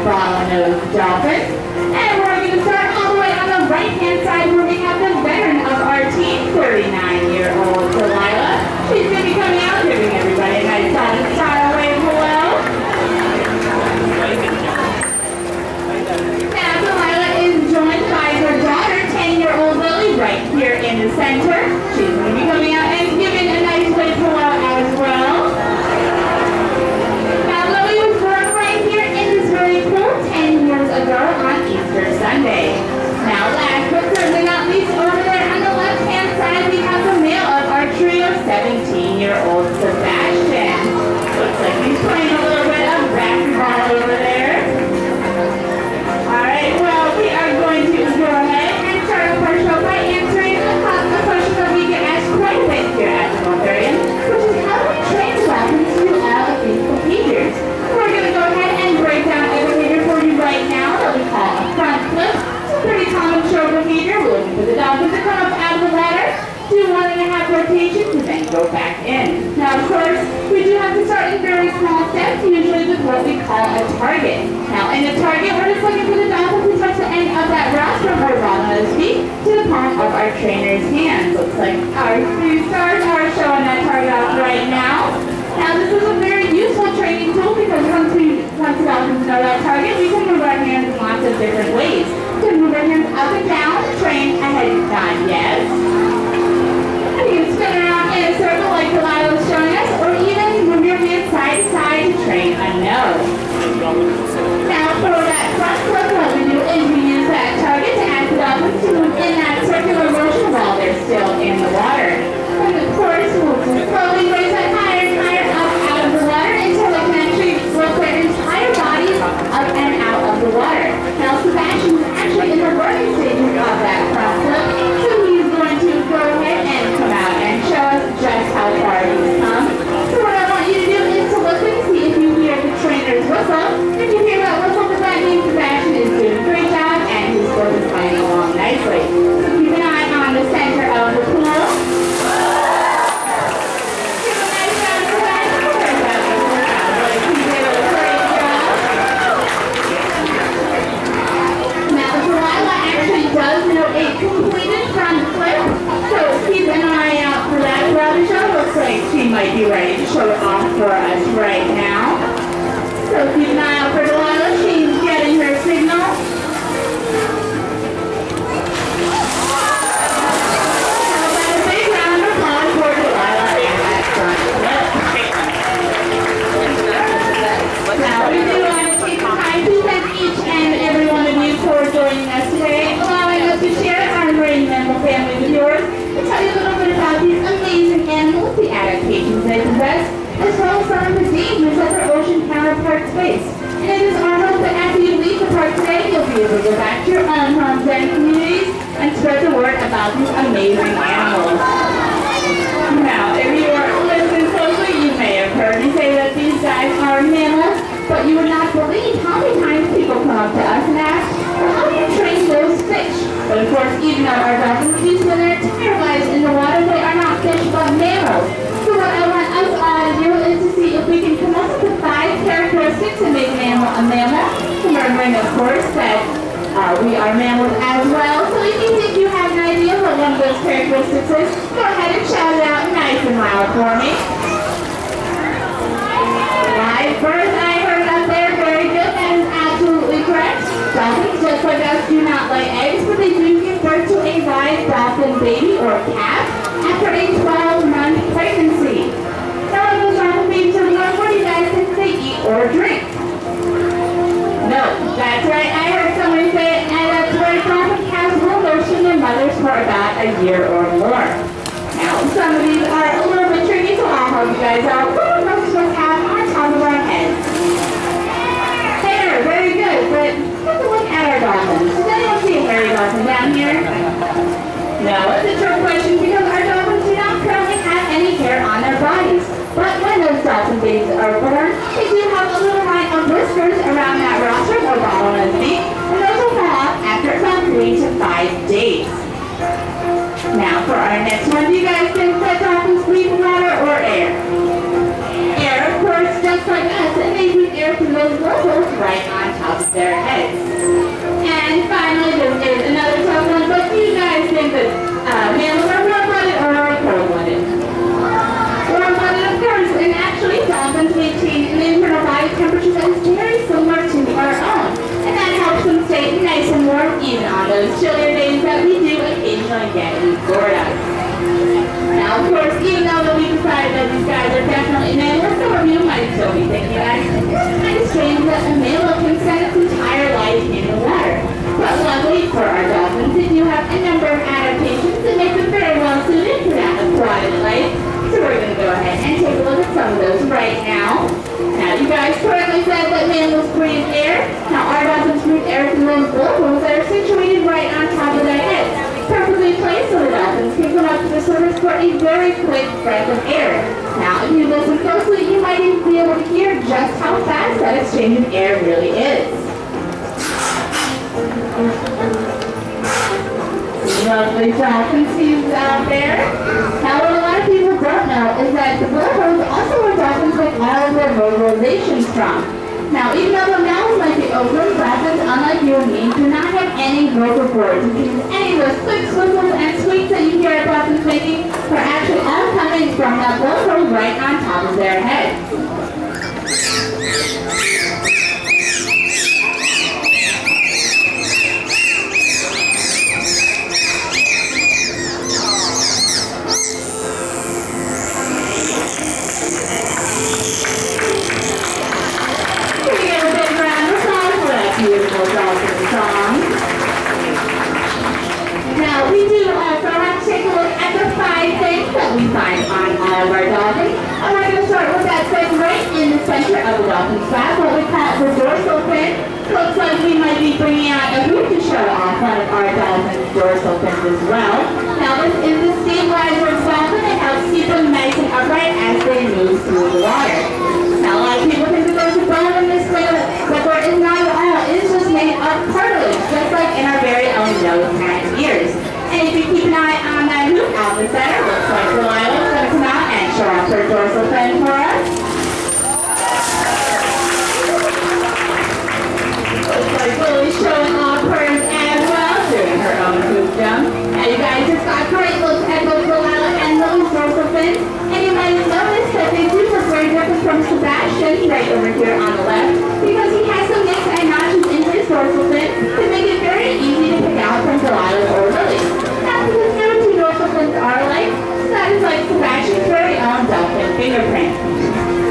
bottlenose dolphin. And we're going to start all the way on the right-hand side where we have the veteran of our team, 39-year-old Delilah. She's going to be coming out, giving everybody a nice solid style wave hello. Now Delilah is joined by her daughter, 10-year-old Lily, right here in the center. She's going to be coming out and giving a nice wave hello as well. Now Lily was born right here in this very pool 10 years ago on Easter Sunday. Now last but certainly not least, over there on the left-hand side, we have the male of our trio, 17-year-old Sebastian. Looks like he's playing a little bit of basketball over there. Alright, well, we are going to go ahead and start off our show by answering a question that we get asked quite a bit here at the Gulfarium, which is how do we train the dolphins to do all of these behaviors? We're going to go ahead and break down a behavior for you right now that we call a front flip. It's a pretty common show behavior. We're looking for the dolphins to come up out of the water, do 1.5 rotations, and then go back in. Now, of course, we do have to start in very small steps, usually with what we call a target. Now, in a target, we're just looking for the dolphin to touch the end of that rostrum or bottom of his feet to the palm of our trainer's hands. Looks like our 3 stars are showing that target off right now. Now, this is a very useful training tool because once the dolphins know that target, we can move our hands in lots of different ways. We can move our hands up and down, train ahead and nod yes. You can spin around in a circle like Delilah was showing us, or even move your hands side to side to train a no. Now for that front flip, what we do is we use that target to ask the dolphins to move in that circular motion while they're still in the water. And of course, we'll just slowly raise that higher and higher up out of the water until they can actually lift their entire bodies up and out of the water. Now Sebastian is actually in the learning stages of that front flip, so he's going to go ahead and come out and show us just how far he's come. So what I want you to do is to listen and see if you hear the trainer's whistle. If you hear that whistle, then that means Sebastian is doing a great job and his stroke is playing along nicely. So keep an eye on the center of the pool. Give a nice round of Sebastian. He did a great job. Now Delilah actually does know a completed front flip, so keep an eye out for that throughout the show. Looks like she might be ready to show it off for us right now. So keep an eye out for Delilah. She's getting her signal. Now a big round of applause for Delilah and that front flip. Now we do want to take the time to thank each and every one of you for joining us today, allowing us to share our marine mammal family with yours, to tell you a little bit about these amazing animals, the adaptations they possess, as well as some of the dangers that their ocean counterparts face. And it is our hope that after you leave the park today, you'll be able to go back to your own homes and communities and spread the word about these amazing animals. Now, if you are listening closely, you may have heard me say that these guys are mammals, but you would not believe how many times people come up to us and ask, well, how do you train those fish? But of course, even though our dolphins do spend their entire lives in the water, they are not fish but mammals. So what I want us all to do is to see if we can come up with 5 characteristics that make a mammal a mammal. Remembering, of course, that we are mammals as well. So if you think you have an idea what one of those characteristics is, go ahead and shout it out nice and loud for me. Live birth, I heard up there. Very good. That is absolutely correct. Dolphins, just like us, do not lay eggs, but they do give birth to a live dolphin baby or calf after a 12-month pregnancy. Now, when those dolphin babies are born, what do you guys think they eat or drink? No, that's right. I heard somebody say it, and that's right. Dolphin calves will nurture their mothers for about a year or more. Now, some of these are a little bit tricky, so I'll help you guys out. What do most of us have on top of our heads? Hair, very good, but let's look at our dolphins. Does anyone see a hairy dolphin down here? No, it's a trick question because our dolphins do not currently have any hair on their bodies. But when those dolphin babies are born, they do have a little line of whiskers around that rostrum or bottom of the feet, and those will fall off after about 3 to 5 days. Now for our next one, do you guys think that dolphins breathe water or air? their heads. And finally, this is another tough one, but do you guys think that mammals are warm-blooded or cold-blooded? Warm-blooded, of course, and actually dolphins maintain an internal body temperature that is very similar to our own. And that helps them stay nice and warm even on those chillier days that we do occasionally get in Florida. Now, of course, even though that we decided that these guys are definitely mammals, some of you might still be thinking that it's kind of strange that a mammal can spend its entire life in the water. But luckily for our dolphins, they do have a number of adaptations that make them very well suited to that aquatic life. So we're going to go ahead and take a look at some of those right now. Now, you guys correctly said that mammals breathe air. Now, our dolphins breathe air through those blowholes that are situated right on top of their heads, perfectly placed so the dolphins can come up to the surface for a very quick breath of air. Now, if you listen closely, you might even be able to hear just how fast that exchange of air really is. Lovely dolphin seeds out there. Now, what a lot of people don't know is that the blowholes also where dolphins get all of their vocalizations from. Now, even though the mouths might be open, dolphins, unlike you and me, do not have any vocal cords, which means any of those quick whistles and squeaks that you hear dolphins making are actually all coming from that blowhole right on top of their head. Now, we do also have to take a look at the 5 things that we find on all of our dolphins. And we're going to start with that thing right in the center of the dolphin's back, what we call the dorsal fin. Looks like we might be bringing out a hoop to show off one of our dolphin's dorsal fins as well. Now, this is the stabilizer dolphin. It helps keep them nice and upright as they move through the water. Now, a lot of people think that there's a bone in this thing, but there is not at all. It is just made of cartilage, just like in our very own nose and ears. And if you keep an eye on that hoop out in the center, looks like Delilah's going to come out and show off her dorsal fin for us. Looks like Lily's showing off hers as well, doing her own hoop jump. Now you guys just got great looks at both Delilah and Lily's dorsal fins. And you might have noticed that they do look very different from Sebastian right over here on the left, because he has some nicks and notches in his dorsal fin to make it very easy to pick out from Delilah or Lily. That's because no two dorsal fins are alike, so that is like Sebastian's very own dolphin fingerprint.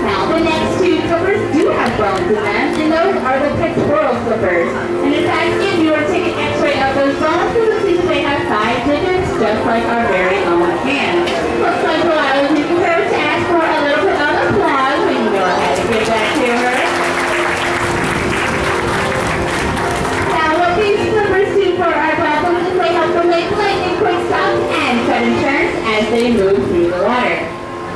Now, the next 2 flippers do have bones in them, and those are the pectoral flippers. And in fact, if you were to take an x-ray of those bones, you will see that they have 5 digits, just like our very own hand. Looks like Delilah is prepared to ask for a little bit of applause. We can go ahead and give that to her. Now, what these flippers do for our dolphins is they help them make lightning quick stops and sudden turns as they move through the water.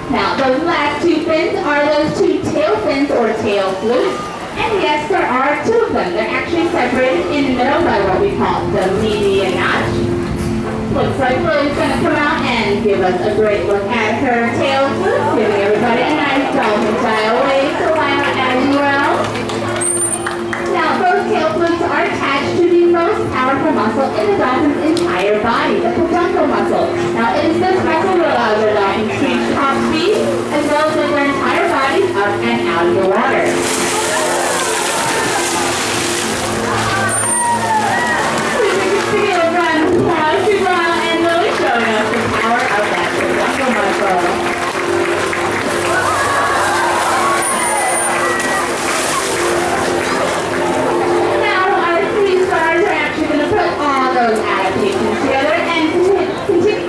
Now, those last 2 fins are those 2 tail fins or tail flukes. And yes, there are 2 of them. They're actually separated in the middle by what we call the median notch. Looks like Lily's going to come out and give us a great look at her tail flukes, giving everybody a nice dolphin style wave to line up as well. Now, those tail flukes are attached to the most powerful muscle in the dolphin's entire body, the peduncle muscle. Now, it is this muscle that allows our dolphins to reach top speed, as well as with their entire bodies up and out of the water. And Lily showing us the power of that peduncle muscle. Those adaptations together and continue.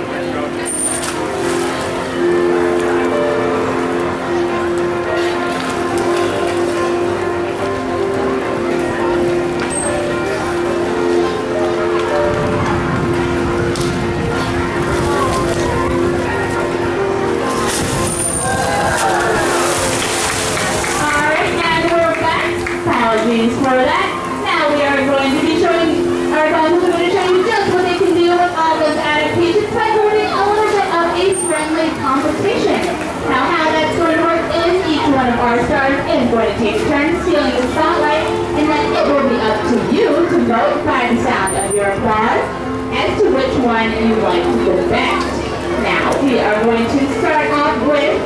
Alright, and we're back. Apologies for that. Now we are going to be showing our dolphins are going to show you just what they can do with all those adaptations by holding a little bit of a friendly competition. Now how that's going to work is each one one of our stars is going to take turns stealing the spotlight, and then it will be up to you to vote by the sound of your applause as to which one you like the best. Now, we are going to start off with,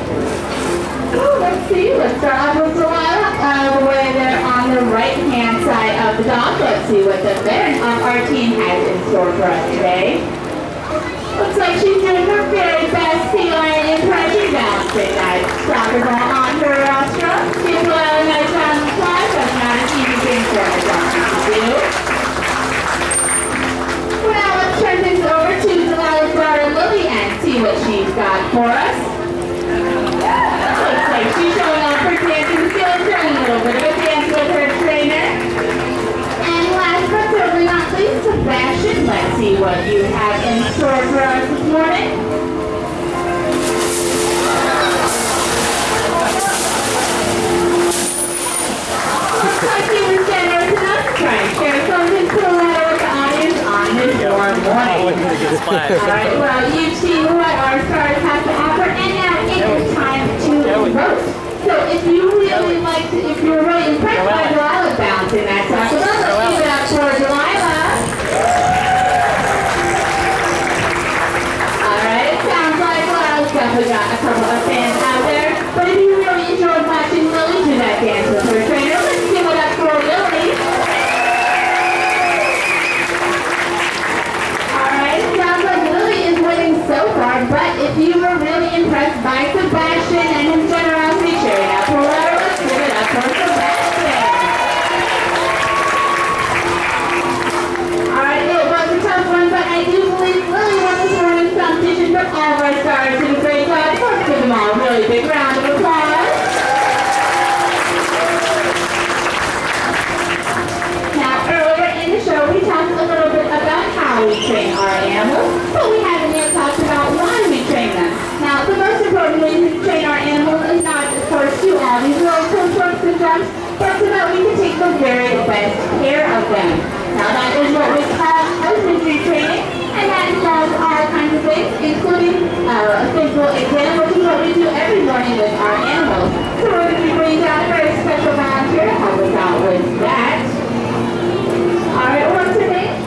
let's start off with Delilah, where they're on the right-hand side of the dock. Let's see what the veteran of our team has in store for us today. Looks like she's doing her very best feline impression, balancing that soccer ball on her rostrum. Give Delilah a nice round of applause. That's not an easy thing for a Dolphin to do. Well, let's turn things over to Delilah's daughter Lily and see what she's got for us. Looks like she's showing off her dancing skills, doing a little bit of a dance with her trainer. And last but certainly not least, Sebastian, let's see what you have in store for us this morning. Looks like he was generous enough to try and share something cool with the audience on his warm morning. Alright, well, you've seen what our stars have to offer, and now it is time to vote. So if you really like to, if you're really impressed by Delilah bouncing that soccer ball, let's give it up for Delilah. Alright, it sounds like Delilah's definitely got a couple of fans out there. But if you really enjoyed watching Lily do that dance with her trainer, let's give it up for Lily. Alright, it sounds like Lily is winning so far, but if you were really impressed by Sebastian and his generosity, sharing out for Laura, let's give it up for Sebastian. Alright, it was a tough one, but I do believe Lily won this morning's competition, but all of our stars did a great job. Let's give them all a really big round of applause. Now, earlier in the show, we talked a little bit about how we train our animals, but we haven't yet talked about why we train them. Now, the most important reason to train our animals is not, of course, to all these really cool tricks and jumps, but so that we can take the very best care of them. Now, that is what we call husbandry training, and that involves all kinds of things, including a physical exam, which is what we do every morning with our animals. So we're going to be bringing down a very special volunteer to help us out with that. Alright, what's your name?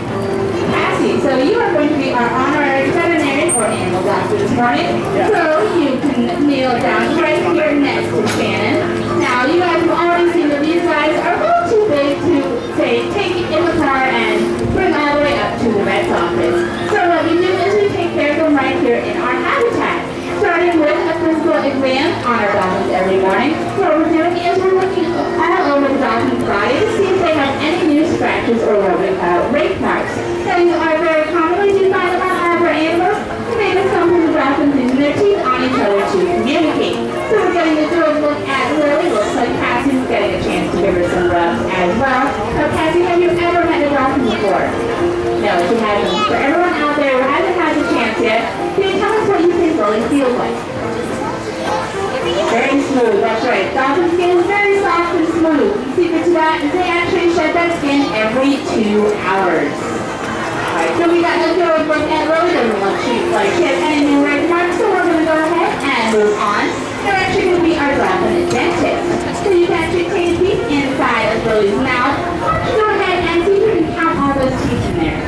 Cassie. So you are going to be our honorary veterinarian or animal doctor this morning. Yeah. So you can kneel down right here next to Shannon. Now, you guys have already seen that these guys are a little too big to, say, take it in the car and bring all the way up to the vet's office. So what we do is we take care of them right here in our habitat. Starting with a physical exam on our dolphins every morning. What we're doing is we're looking all over the dolphin's body to see if they have any new scratches or rape marks. Things are very commonly you find about all of our animals. Maybe some of the dolphins using their teeth on each other to communicate. So we're getting a good look at Lily. Looks like Cassie's getting a chance to give her some rubs as well. Now, Cassie, have you ever met a dolphin before? No, she hasn't. For everyone out there who hasn't had the chance yet, can you tell us what you think Lily feels like? Very smooth, that's right. Dolphin skin is very soft and smooth. The secret to that is they actually shed that skin every 2 hours. Alright, so we got a good look at Lily. Doesn't look like she has any new rape marks, so we're going to go ahead and move on. They're actually going to be our dolphin dentist. So you can actually take a peek inside of Lily's mouth. Why don't you go ahead and see if you can count all those teeth in there.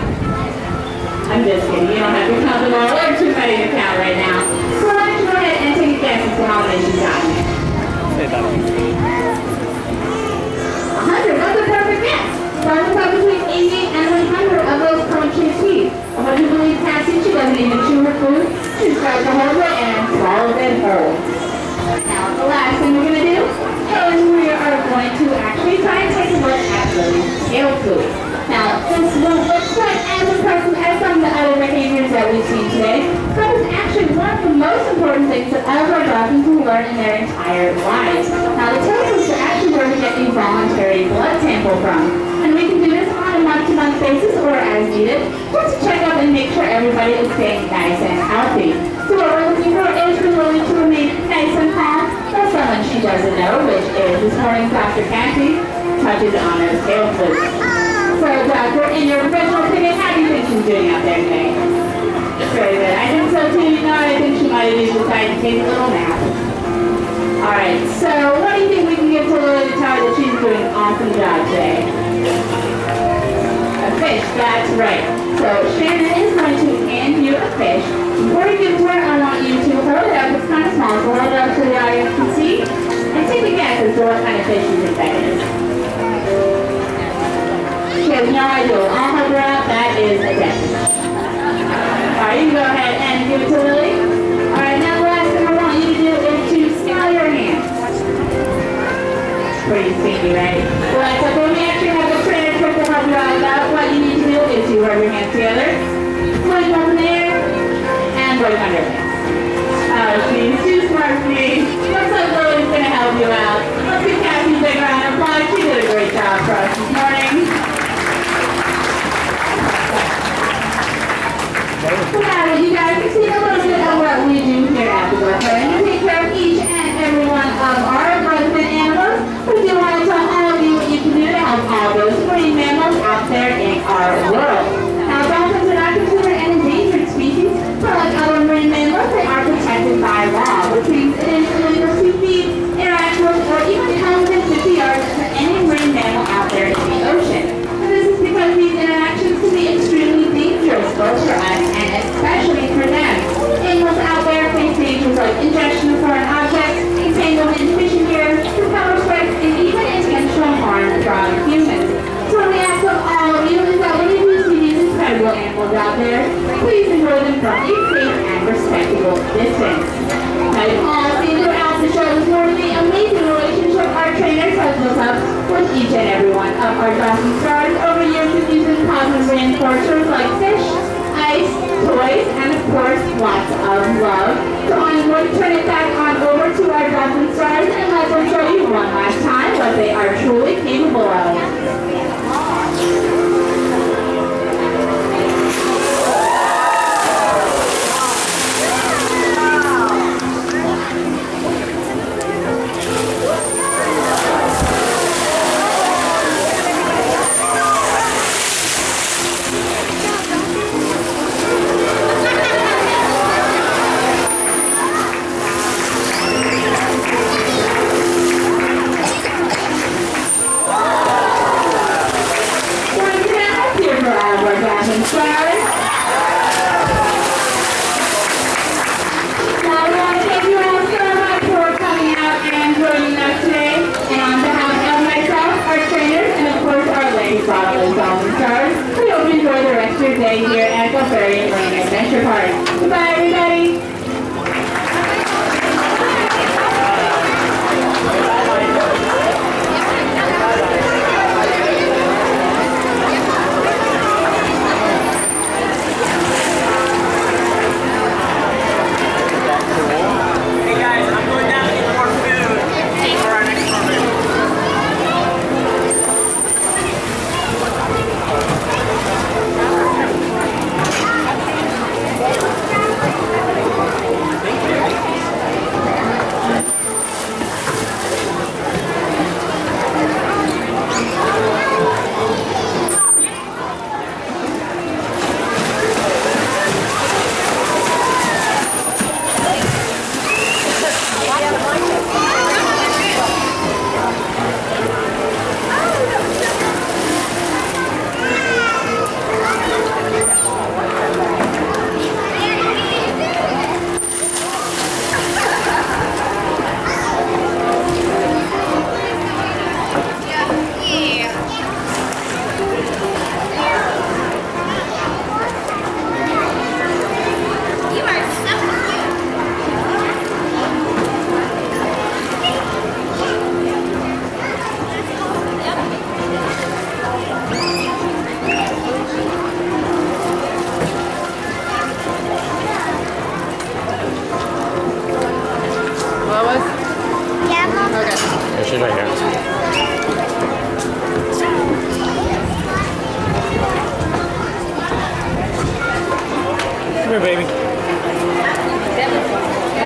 I'm just kidding, you don't have to count them all. They're too many to count right now. So why don't you go ahead and take a guess as to how many she's got. 100, that's a perfect guess. Dolphins have between 80 and 100 of those crunchy teeth. And what do you believe, Cassie? She doesn't even chew her food. She tries to hold it and swallow it whole. Now, the last thing we're going to do is we are going to actually try and take a look at Lily's scale food. Now, this won't look quite as impressive as some of the other behaviors that we've seen today, but it's actually one of the most important things that all of our dolphins will learn in their entire lives. Now, the tailfoods are actually where we get a voluntary blood sample from, and we can do this on a month-to-month basis or as needed, just to check up and make sure everybody is staying nice and healthy. So what we're looking for is for Lily to remain nice and calm, but someone she doesn't know, which is this morning's Dr. Cassie, touches on her tailfoods. So, Doctor, in your professional opinion, how do you think she's doing out there today? Very good. I think so too. No, I think she might have just decided to take a little nap. Alright, so what do you think we can give to Lily to tell her that she's doing an awesome job today? A fish, that's right. So Shannon is going to hand you a fish. Before you give it to her, I want you to hold it up. It's kind of small, so hold it up so the audience can see. And take a guess as to what kind of fish you think that is. She has no idea. I'll help her out. That is a guess. Alright, you can go ahead and give it to Lily. Alright, now the last thing I want you to do is to smell your hand. Pretty stinky, right? Well, that's okay. We actually have a trainer trick to help you out with that. What you need to do is you rub your hands together, point up in the air, and right under it. Oh, she's too smart for me. Looks like Lily's going to help you out. Let's give Cassie a big round of applause. She did a great job for us this morning. So now you guys can see a little bit of what we do here at the Gulfarium. We take care of each and every one of our resident animals. We do want to tell all of you what you can do to help all those marine mammals out there in our world. Now, dolphins are not considered an endangered species, but like other marine mammals, they are protected by law, which means it is illegal to feed, interact with, or even come within 50 yards of any marine mammal out there in the ocean. And this is because these interactions can be extremely dangerous, both for us and especially for them. Animals out there face dangers like ingestion of foreign objects, entanglement in fishing gear, propeller strikes, and even intentional harm from humans. So what we ask of all of you is that when you do see these incredible animals out there, please enjoy them from a safe and respectable distance. Now you've all seen throughout the show this morning the amazing relationship our trainers have built up with each and every one of our Dolphin stars over years of using positive reinforcers like fish, ice, toys, and of course, lots of love. So I'm going to turn it back on over to our Dolphin stars and let them show you one last time what they are truly capable of. We hope you enjoy the rest of your day here at Gulfarium Marine Adventure Park. Goodbye, everybody. She's right here. Come here, baby.